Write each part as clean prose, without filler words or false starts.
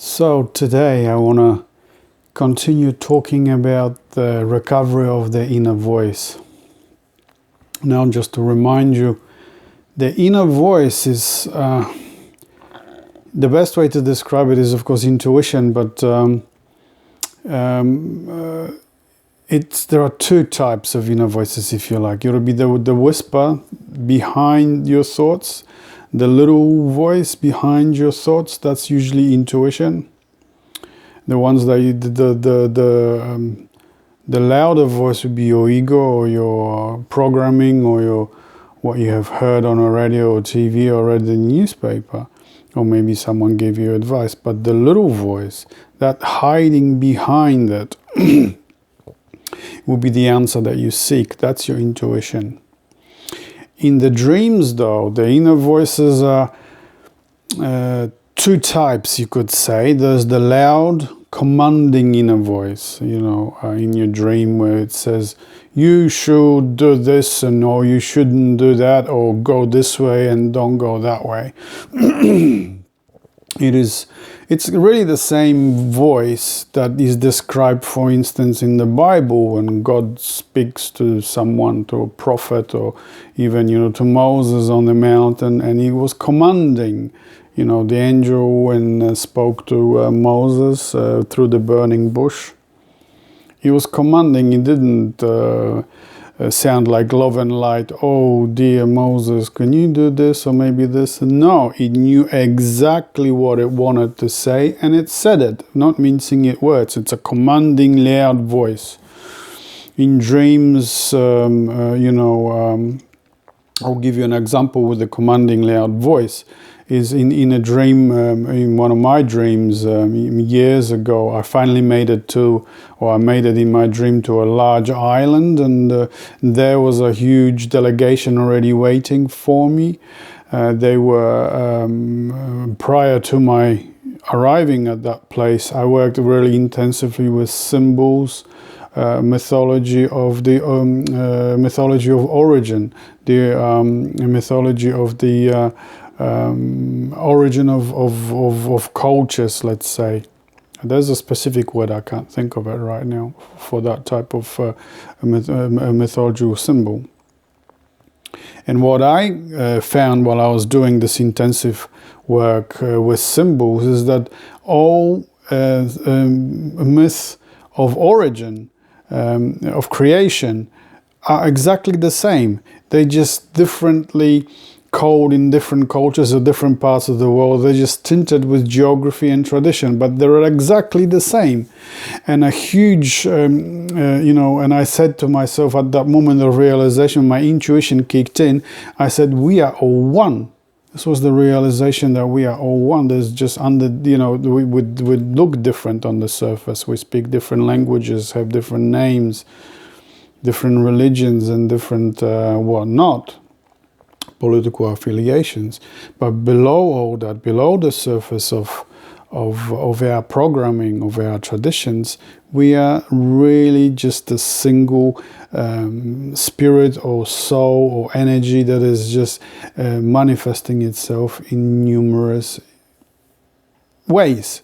So today I want to continue talking about the recovery of the inner voice. Now, just to remind you, the inner voice is the best way to describe it is, of course, intuition, but there are two types of inner voices, if you like. It will be the whisper behind your thoughts, the little voice behind your thoughts. That's usually intuition. The ones that the louder voice would be your ego or your programming or your what you have heard on a radio or TV or read in the newspaper, or maybe someone gave you advice. But the little voice, that hiding behind it, will be the answer that you seek. That's your intuition. In the dreams, though, the inner voices are two types, you could say. There's the loud, commanding inner voice, in your dream, where it says, you should do this, and or you shouldn't do that, or go this way and don't go that way. It's really the same voice that is described, for instance, in the Bible when God speaks to someone, to a prophet, or even, to Moses on the mountain, and he was commanding. The angel when spoke to Moses through the burning bush. He was commanding. He didn't sound like love and light. Oh, dear Moses, can you do this or maybe this? No, he knew exactly what it wanted to say, and it said it, not mincing it words. It's a commanding, loud voice. In dreams, I'll give you an example with the commanding, loud voice. Is in a dream, in one of my dreams years ago, I finally made it in my dream to a large island, and there was a huge delegation already waiting for me. They were, prior to my arriving at that place, I worked really intensively with symbols, mythology of the mythology of origin, the mythology of the origin of cultures, let's say. There's a specific word, I can't think of it right now, for that type of mythological symbol. And what I found while I was doing this intensive work with symbols is that all myths of origin, of creation, are exactly the same. They just differently called in different cultures or different parts of the world. They're just tinted with geography and tradition, but they're exactly the same. And a huge, and I said to myself at that moment of realization, my intuition kicked in. I said, we are all one. This was the realization that we are all one. There's just we look different on the surface. We speak different languages, have different names, different religions, and different whatnot. Political affiliations, but below all that, below the surface of our programming, of our traditions, we are really just a single spirit or soul or energy that is just manifesting itself in numerous ways.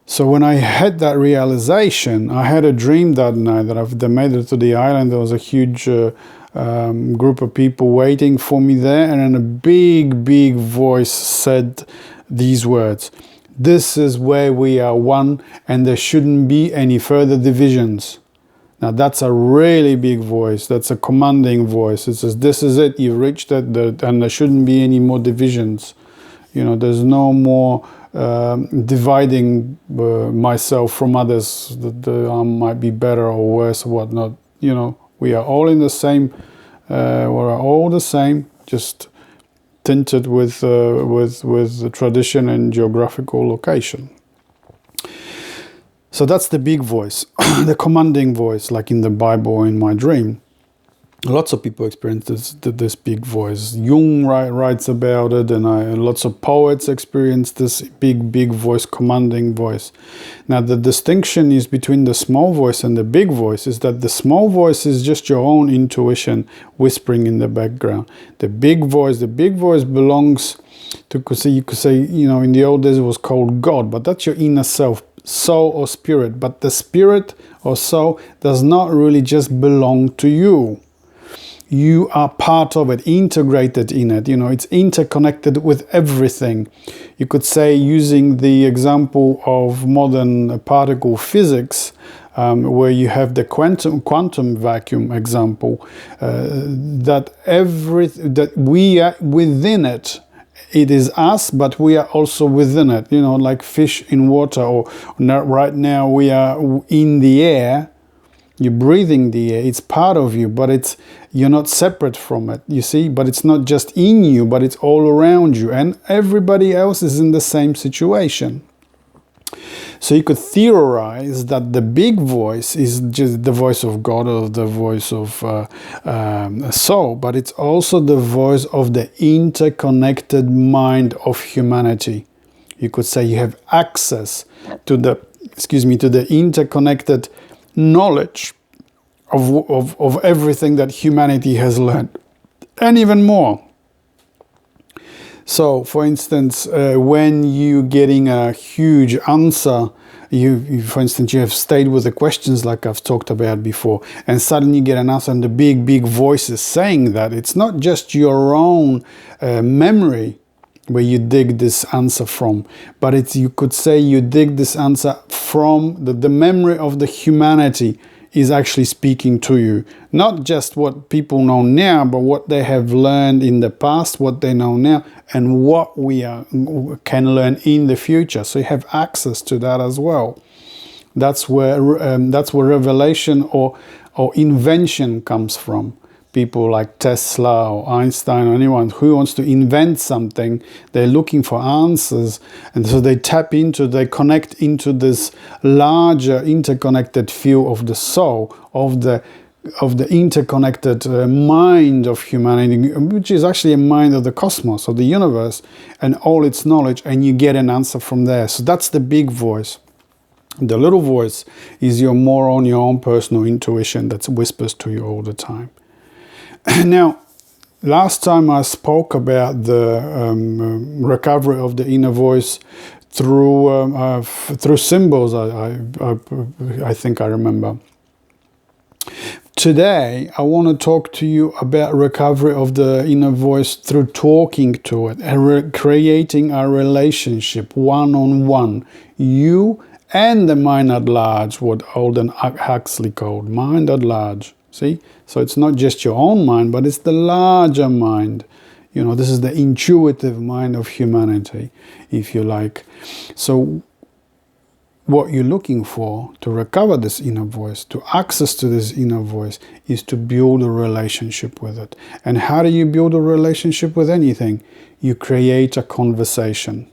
So when I had that realization, I had a dream that night that I made it to the island. There was a huge group of people waiting for me there, and then a big voice said these words: this is where we are one, and there shouldn't be any further divisions. Now that's a really big voice. That's a commanding voice. It says, this is it, you've reached it, and there shouldn't be any more divisions. There's no more dividing myself from others, that I might be better or worse or whatnot. We are all in the same. We're all the same, just tinted with the tradition and geographical location. So that's the big voice, the commanding voice, like in the Bible or in my dream. Lots of people experience this big voice. Jung writes about it, and lots of poets experience this big voice, commanding voice. Now, the distinction is between the small voice and the big voice is that the small voice is just your own intuition whispering in the background. The big voice belongs to, you could say, in the old days it was called God, but that's your inner self, soul or spirit. But the spirit or soul does not really just belong to you. You are part of it, integrated in it. It's interconnected with everything. You could say, using the example of modern particle physics, where you have the quantum vacuum example, that we are within it. It is us, but we are also within it. Like fish in water, or right now we are in the air. You're breathing the air. It's part of you, but you're not separate from it, you see? But it's not just in you, but it's all around you. And everybody else is in the same situation. So you could theorize that the big voice is just the voice of God or the voice of soul, but it's also the voice of the interconnected mind of humanity. You could say you have access to the interconnected knowledge of everything that humanity has learned, and even more. So, for instance, when you're getting a huge answer, for instance, you have stayed with the questions like I've talked about before, and suddenly you get an answer and the big voice is saying that. It's not just your own memory where you dig this answer from, but you could say you dig this answer from the memory of the humanity is actually speaking to you. Not just what people know now, but what they have learned in the past, what they know now, and what we can learn in the future. So you have access to that as well. That's where revelation or invention comes from. People like Tesla or Einstein or anyone who wants to invent something, they're looking for answers, and so they connect into this larger interconnected field of the soul, of the interconnected mind of humanity, which is actually a mind of the cosmos, of the universe, and all its knowledge, and you get an answer from there. So that's the big voice. The little voice is your own personal intuition that whispers to you all the time. Now, last time I spoke about the recovery of the inner voice through symbols. I think I remember. Today, I want to talk to you about recovery of the inner voice through talking to it and creating a relationship one-on-one. You and the mind at large, what Aldous Huxley called mind at large. See? So it's not just your own mind, but it's the larger mind. This is the intuitive mind of humanity, if you like. So what you're looking for to recover this inner voice, to access to this inner voice, is to build a relationship with it. And how do you build a relationship with anything? You create a conversation.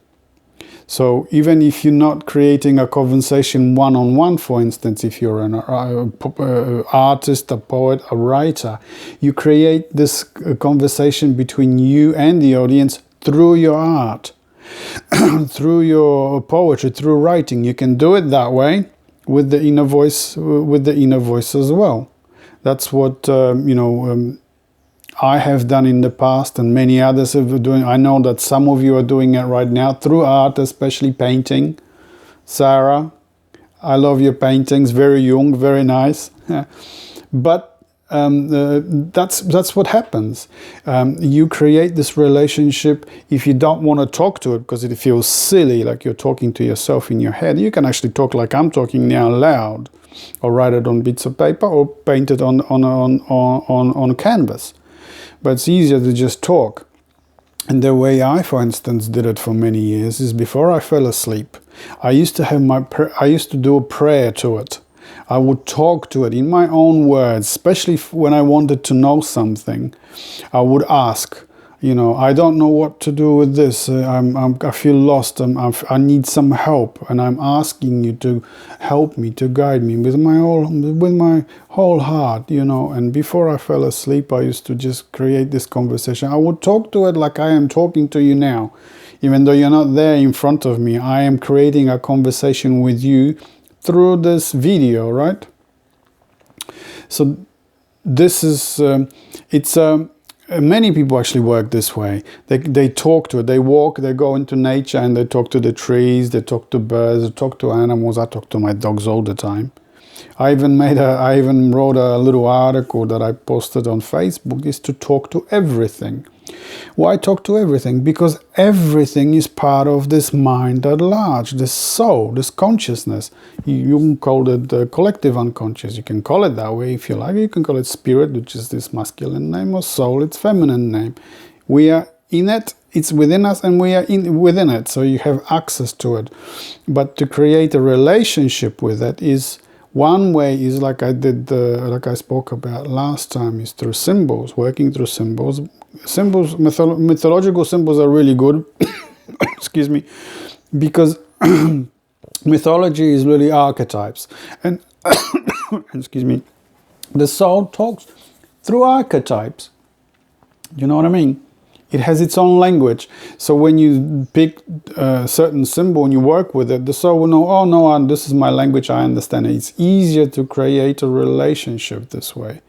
So even if you're not creating a conversation one-on-one, for instance, if you're an artist, a poet, a writer, you create this conversation between you and the audience through your art, through your poetry, through writing. You can do it that way with the inner voice, as well. That's what I have done in the past, and many others have been doing. I know that some of you are doing it right now through art, especially painting. Sarah, I love your paintings. Very young, very nice. But that's what happens. You create this relationship. If you don't want to talk to it because it feels silly, like you're talking to yourself in your head, you can actually talk like I'm talking now, loud, or write it on bits of paper, or paint it on canvas. But it's easier to just talk. And the way I, for instance, did it for many years is before I fell asleep, I used to do a prayer to it. I would talk to it in my own words, especially when I wanted to know something. I would ask, I don't know what to do with this. I feel lost. I need some help, and I'm asking you to help me, to guide me with my whole heart. And before I fell asleep, I used to just create this conversation. I would talk to it like I am talking to you now, even though you're not there in front of me. I am creating a conversation with you through this video, right? So this is many people actually work this way. They talk to it. They walk, they go into nature, and they talk to the trees, they talk to birds, they talk to animals. I talk to my dogs all the time. I even wrote a little article that I posted on Facebook, is to talk to everything. Why talk to everything? Because everything is part of this mind at large, this soul, this consciousness. You can call it the collective unconscious. You can call it that way if you like. You can call it spirit, which is this masculine name, or soul, its feminine name. We are in it, it's within us, and we are within it, so you have access to it. But to create a relationship with it is one way, is like I spoke about last time, is through symbols, working through symbols. Mythological symbols are really good, excuse me, because mythology is really archetypes. And, excuse me, the soul talks through archetypes. You know what I mean? It has its own language. So when you pick a certain symbol and you work with it, the soul will know, oh no, this is my language, I understand it. It's easier to create a relationship this way.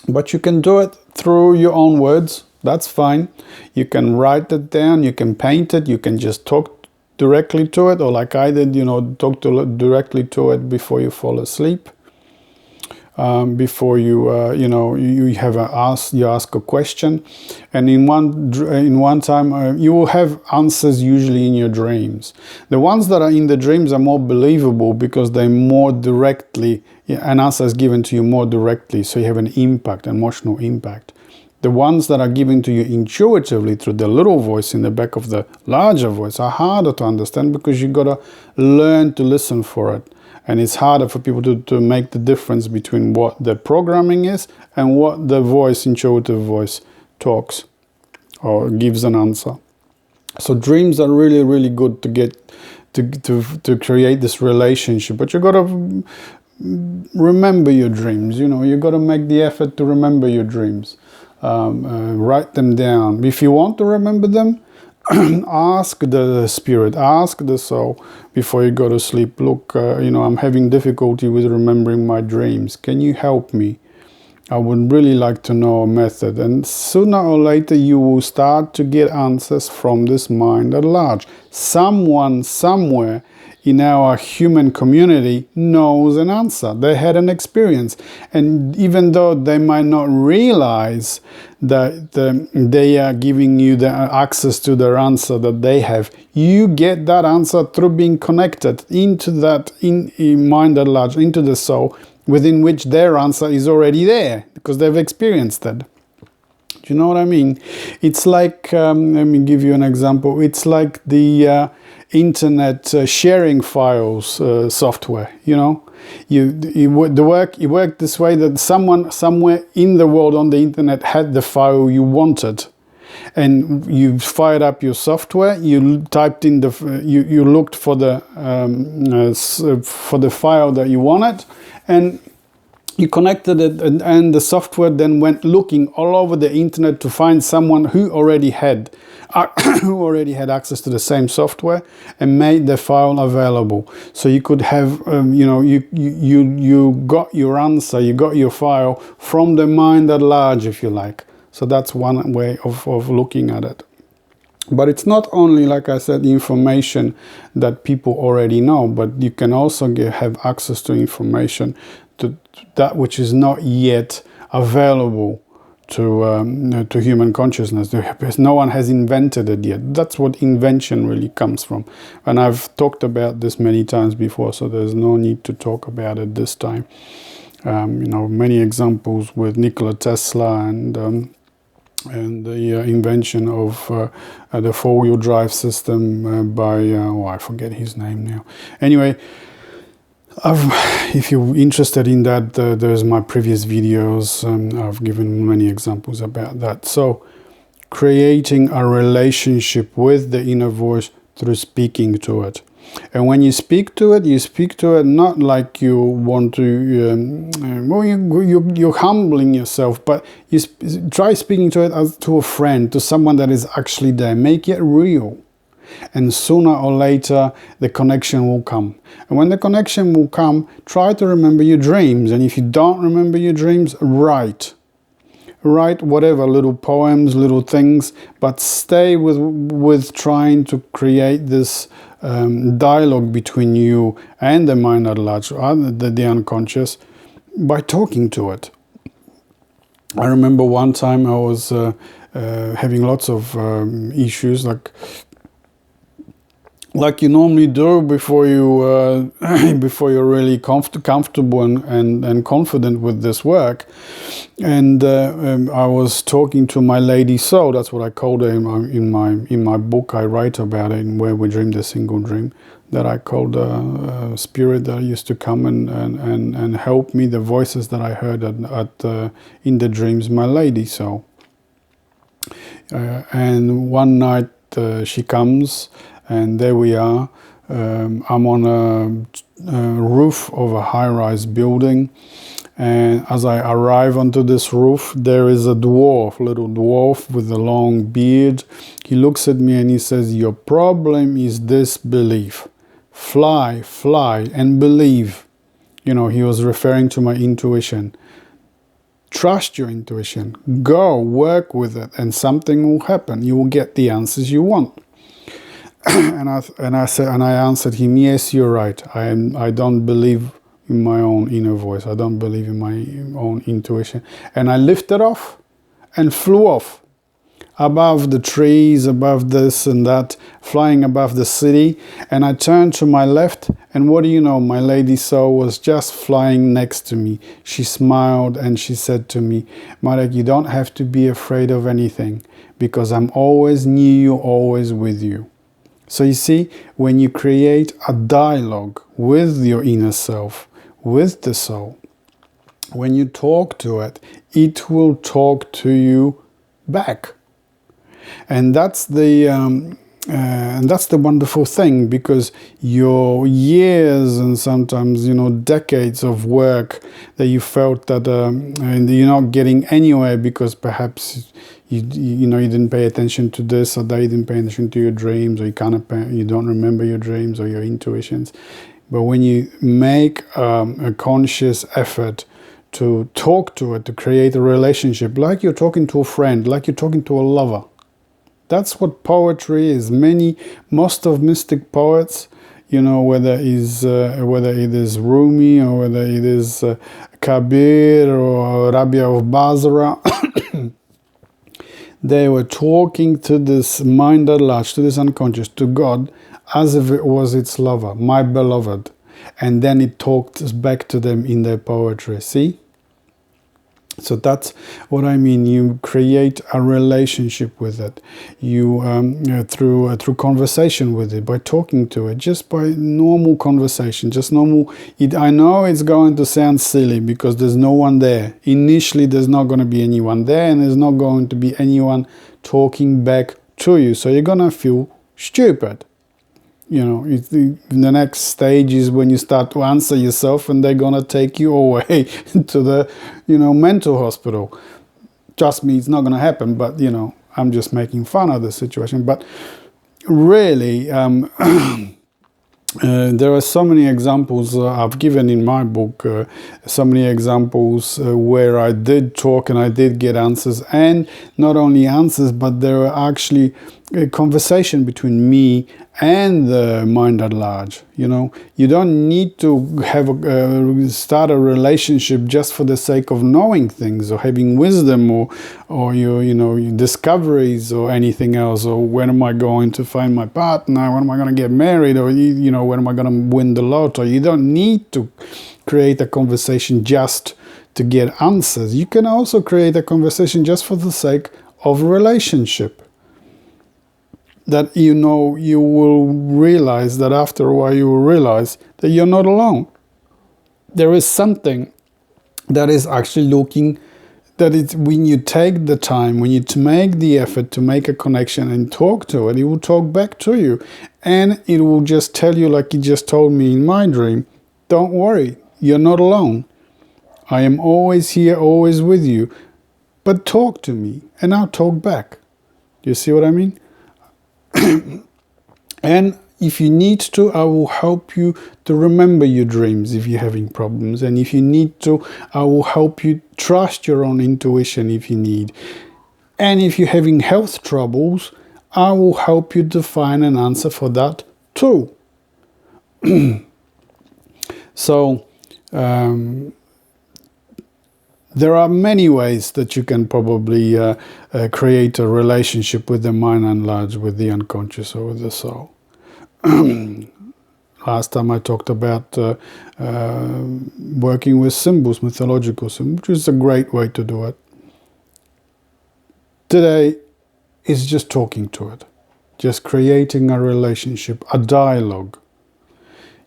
But you can do it through your own words. That's fine. You can write it down, you can paint it, you can just talk directly to it, or like I did, talk directly to it before you fall asleep. Before you ask a question, and in one time you will have answers usually in your dreams. The ones that are in the dreams are more believable because they more directly, an answer is given to you more directly, so you have an impact, an emotional impact. The ones that are given to you intuitively through the little voice in the back of the larger voice are harder to understand because you gotta learn to listen for it. And it's harder for people to make the difference between what the programming is and what the voice, intuitive voice, talks or gives an answer. So dreams are really, really good to get to create this relationship. But you got to remember your dreams. You got to make the effort to remember your dreams. Write them down. If you want to remember them, ask the spirit, ask the soul before you go to sleep. Look, I'm having difficulty with remembering my dreams. Can you help me? I would really like to know a method. And sooner or later you will start to get answers from this mind at large. Someone somewhere in our human community knows an answer. They had an experience. And even though they might not realize that they are giving you the access to their answer that they have, you get that answer through being connected into that in mind at large, into the soul, within which their answer is already there because they've experienced it. Do you know what I mean? It's like, let me give you an example. It's like the internet sharing files software. It worked this way, that someone somewhere in the world on the internet had the file you wanted, and you fired up your software. You typed in you looked for the file that you wanted, and you connected it, and the software then went looking all over the internet to find someone who already had access to the same software and made the file available. So you could have, you got your answer, you got your file from the mind at large, if you like. So that's one way of looking at it. But it's not only, like I said, information that people already know, but you can also have access to information to that which is not yet available to human consciousness. No one has invented it yet. That's what invention really comes from. And I've talked about this many times before, so there's no need to talk about it this time. Many examples with Nikola Tesla and the invention of the four-wheel drive system by, I forget his name now. Anyway, if you're interested in that, there's my previous videos. I've given many examples about that. So creating a relationship with the inner voice through speaking to it. And when you speak to it not like you want to, you're humbling yourself, but you try speaking to it as to a friend, to someone that is actually there. Make it real. And sooner or later, the connection will come. And when the connection will come, try to remember your dreams. And if you don't remember your dreams, write whatever, little poems, little things, but stay with trying to create this dialogue between you and the mind at large, the unconscious, by talking to it. I remember one time I was having lots of issues, like you normally do before you before you're really comfortable and confident with this work. And I was talking to my lady soul. That's what I called her in my book. I write about it in Where We Dream the Single Dream, that I called a spirit that used to come and help me, the voices that I heard in the dreams, my lady soul. And one night she comes, and there we are. I'm on a roof of a high-rise building, and as I arrive onto this roof, there is a little dwarf with a long beard. He looks at me and he says, "Your problem is disbelief. Fly, and believe." He was referring to my intuition. Trust your intuition. Go, work with it, and something will happen. You will get the answers you want. And I answered him, "Yes, you're right. I don't believe in my own inner voice. I don't believe in my own intuition." And I lifted off and flew off above the trees, above this and that, flying above the city. And I turned to my left, and what do you know? My lady soul was just flying next to me. She smiled and she said to me, "Marek, you don't have to be afraid of anything, because I'm always near you, always with you." So you see, when you create a dialogue with your inner self, with the soul, when you talk to it, it will talk to you back. And that's the wonderful thing, because your years and sometimes decades of work that you felt that and you're not getting anywhere because perhaps you didn't pay attention to this, or they didn't pay attention to your dreams, or you don't remember your dreams or your intuitions. But when you make a conscious effort to talk to it, to create a relationship, like you're talking to a friend, like you're talking to a lover. That's what poetry is. Most of mystic poets, whether it is Rumi, or whether it is Kabir or Rabia of Basra, they were talking to this mind at large, to this unconscious, to God, as if it was its lover, my beloved. And then it talked back to them in their poetry. See? So that's what I mean. You create a relationship with it. You through conversation with it, by talking to it, just by normal conversation, just normal. I know it's going to sound silly because there's no one there. Initially, there's not going to be anyone there, and there's not going to be anyone talking back to you. So you're gonna feel stupid. The next stage is when you start to answer yourself, and they're gonna take you away to the, mental hospital. Trust me, it's not gonna happen. But I'm just making fun of the situation. But really, there are so many examples I've given in my book. So many examples where I did talk and I did get answers, and not only answers, but there were actually a conversation between me and the mind at large. You don't need to have start a relationship just for the sake of knowing things or having wisdom or your discoveries or anything else, or when am I going to find my partner, when am I going to get married, or when am I going to win the lotto. You don't need to create a conversation just to get answers. You can also create a conversation just for the sake of a relationship. That you will realize that after a while you will realize that you're not alone. There is something that is actually looking that it's when you take the time, when you make the effort to make a connection and talk to it, it will talk back to you. And it will just tell you, like it just told me in my dream, don't worry, you're not alone. I am always here, always with you. But talk to me, and I'll talk back. Do you see what I mean? And if you need to, I will help you to remember your dreams if you're having problems. And if you need to, I will help you trust your own intuition if you need. And if you're having health troubles, I will help you to find an answer for that too. So, there are many ways that you can probably create a relationship with the mind and large, with the unconscious or with the soul. Last time I talked about working with symbols, mythological symbols, which is a great way to do it. Today is just talking to it, just creating a relationship, a dialogue.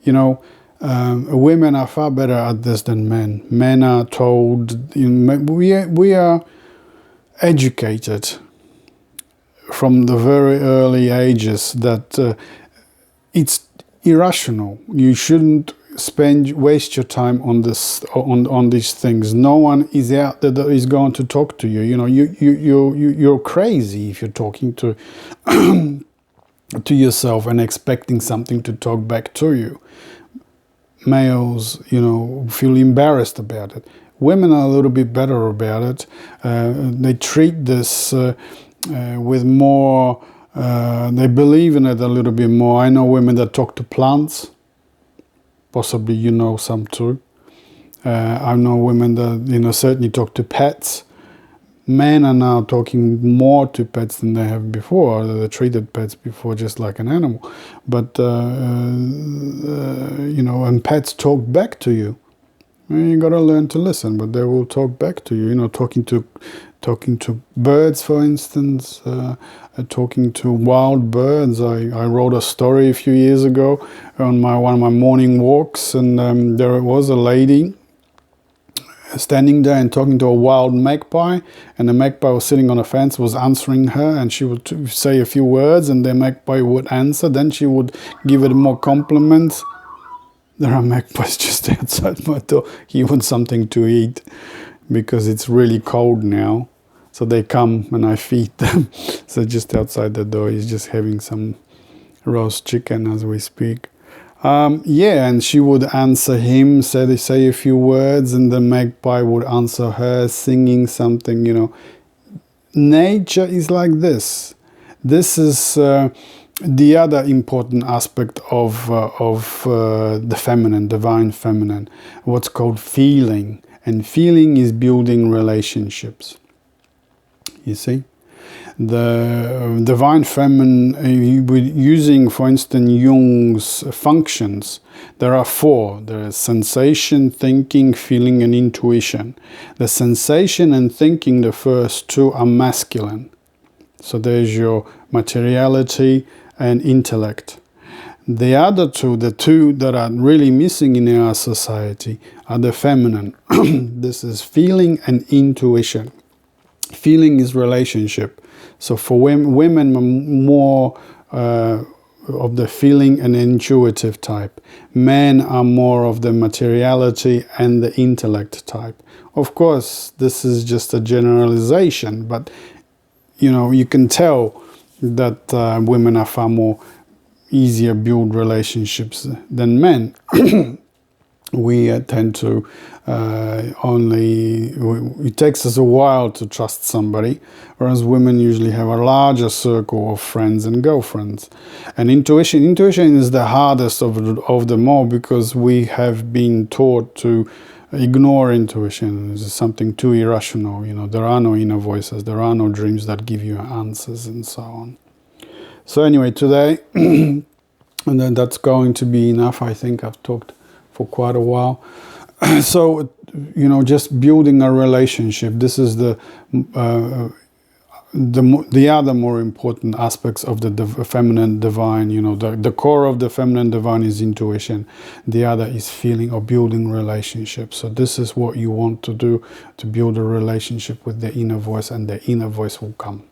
You know, women are far better at this than men. Men are told, we are educated from the very early ages that it's irrational. You shouldn't waste your time on this, on these things. No one is out there that is going to talk to you. You know, you're crazy if you're talking to to yourself and expecting something to talk back to you. Males, you know, feel embarrassed about it. Women are a little bit better about it. They treat this with more. They believe in it a little bit more. I know women that talk to plants. Possibly you know some too. I know women that, you know, certainly talk to pets. Men are now talking more to pets than they have before. They treated pets before just like an animal. But, you know, and pets talk back to you. You got to learn to listen, but they will talk back to you. You know, talking to birds, for instance, talking to wild birds. I wrote a story a few years ago on one of my morning walks, and there was a lady standing there and talking to a wild magpie, and the magpie was sitting on a fence, was answering her, and she would say a few words, and the magpie would answer. Then she would give it more compliments. There are magpies just outside my door. He wants something to eat because it's really cold now. So they come and I feed them. So just outside the door, he's just having some roast chicken as we speak. Yeah, and she would answer him, say a few words, and the magpie would answer her, singing something, you know. Nature is like this. This is the other important aspect of the feminine, divine feminine, what's called feeling. And feeling is building relationships. You see? The divine feminine, using, for instance, Jung's functions, there are four. There is sensation, thinking, feeling, and intuition. The sensation and thinking, the first two, are masculine. So there's your materiality and intellect. The other two, the two that are really missing in our society, are the feminine. This is feeling and intuition. Feeling is relationship. So for women are more of the feeling and intuitive type. Men are more of the materiality and the intellect type. Of course, this is just a generalization, but you know, you can tell that women are far more easier build relationships than men. We tend to it takes us a while to trust somebody, whereas women usually have a larger circle of friends and girlfriends. And intuition is the hardest of them all, because we have been taught to ignore intuition. It's something too irrational. You know, there are no inner voices, there are no dreams that give you answers, and so on. So anyway, today, and then that's going to be enough. I think I've talked for quite a while. So, you know, just building a relationship. This is the other more important aspects of the feminine divine. You know, the core of the feminine divine is intuition. The other is feeling or building relationships. So this is what you want to do, to build a relationship with the inner voice, and the inner voice will come.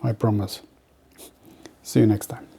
I promise. See you next time.